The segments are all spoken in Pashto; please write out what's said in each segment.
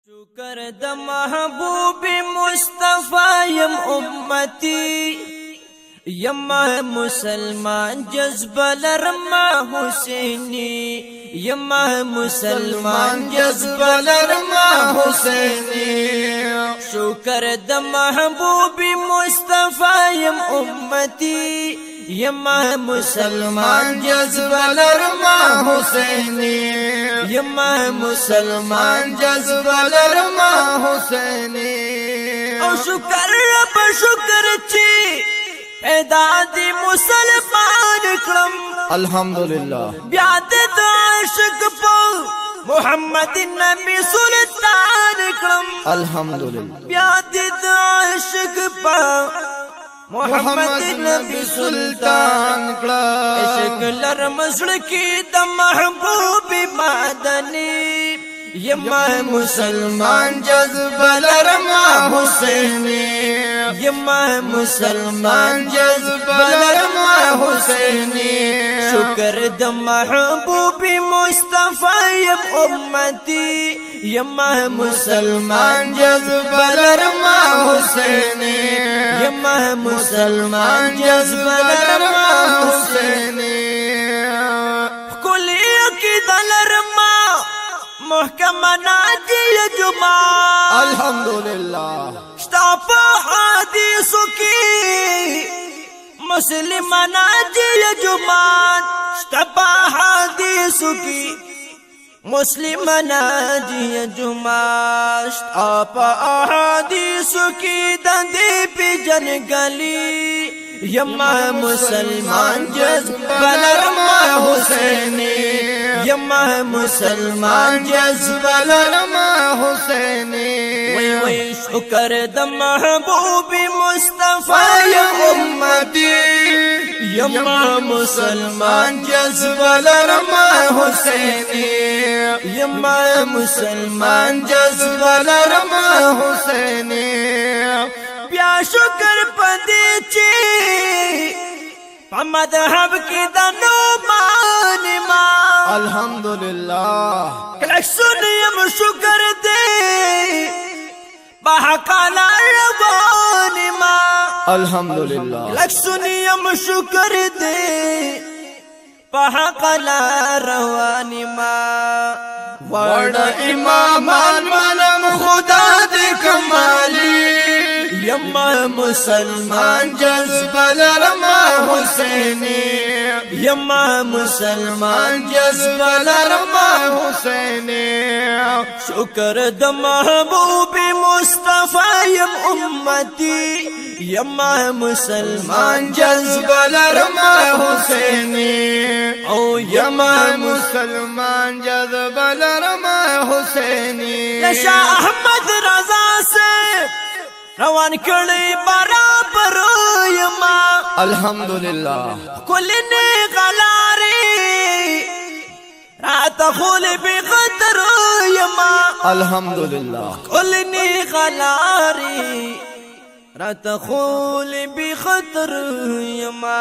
شکر د محبوب مصطفی یم امتی یم مسلمان جذب لرما حسینی یم مسلمان جذب لرما حسینی شکر د محبوب مصطفی یم امتی یم مسلمان جذب لرما حسینی یم مسلمان جذب لرما حسینی او شکر رب شکر چی پیدا دی مسلمان کرم الحمدللہ بیاد دا عشق پا محمد نبی سلطان کرم الحمدللہ بیاد دا عشق پا محمد نبی سلطان عشق لرم زڑکی دا محبوب مدنی یم مسلمان جذب لرما حسینی یم مسلمان جذب لرما حسینی شکر د محبوب مصطفی یم امتی یم مسلمان جذب لرما حسینی یم مسلمان جذب لرما حسینی کلی عقیدہ لرما محکم ناجی جماعت الحمدللہ شتاپ حدیثو کی مسلم ناجی جماعت شتاپ حدیثو کی مسلم ناجی جماعت شتاپ حدیثو کی دندی پی جنگلی یم مسلمان جذب لرما حسینی یم مسلمان جذب لرما حسینی وی وی شکر د محبوب مصطفی امتی یم مسلمان جذب لرما حسینی یم مسلمان جذب لرما حسینی بیا شکر پدی چی پا مذہب کی دنومان ما الحمدللہ کلک سنیم شکر دے بحقالا روان ما الحمدللہ کلک سنیم شکر دے بحقالا روان ما وڑ امامان منم خدا دے کمالی یم مسلمان جذب لرما حسینی یم مسلمان جذب لرما حسینی شکر د محبوب مصطفی یم امتی یم مسلمان جذب لرما حسینی او یم مسلمان جذب لرما حسینی لشا احمد رضا سے روان کړي برابر یما الحمدللہ کل نه غلاري رات خول بغدر یما الحمدللہ کل نه غلاري رات خول بخطر یما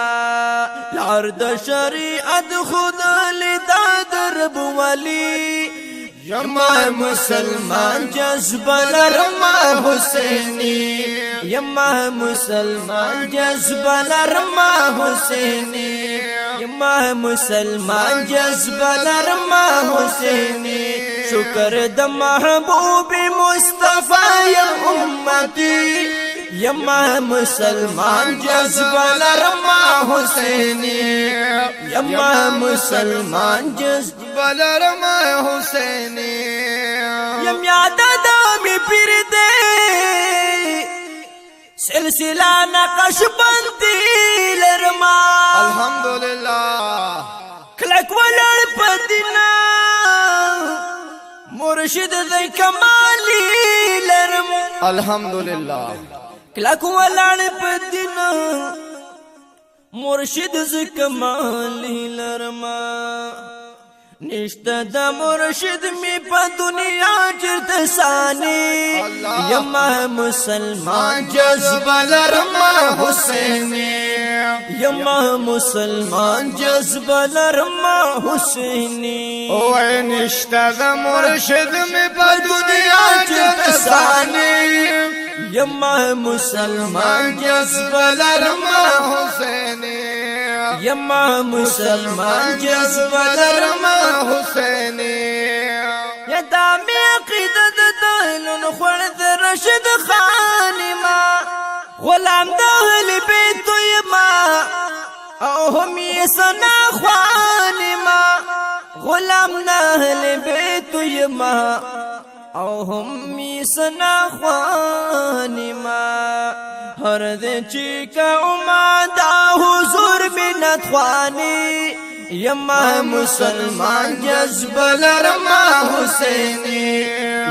لار د شریعت خدا لدا درب ولی یم مسلمان جذب لرما حسینی یم مسلمان جذب لرما حسینی یم مسلمان جذب لرما حسینی شکر د محبوب مصطفی یم امتی یم مسلمان جذب لرما حسینی یم مسلمان جذب لرما حسینی یم یاد دامی پیر دے سلسلہ نقش بندی لرما الحمدللہ کلک ولر پدینا مرشد دی کمالی لرما الحمدللہ کلک ولر پدینا مرشد دی کمالی لرما نشتا دا مرشد می پا دنیا چرت ثانی یم مسلمان جذب لرما حسینی یم مسلمان جذب لرما حسینی او نشتا دا مرشد می پا دنیا چرت یما مسلمان جذب لرما حسینی یما مسلمان جذب لرما حسینی یا دامی عقیدت دهلون خورد رشد خانی ما غلام دهل بیتو یما او همی سنا خوانی ما غلام دهل بیتو یما او همی سنا خوانی ما هر دې چې کومه دا حضور منت خوانی یما مسلمان جذب لرما حسینی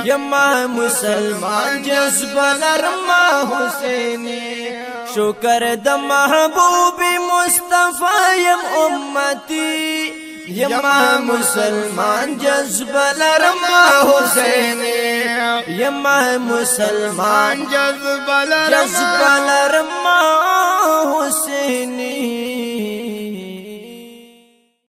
یما مسلمان جذب لرما حسینی شکر د محبوب مصطفی یم امتی یما مسلمان جذب لرما حسینی یما مسلمان جذب جذب لرما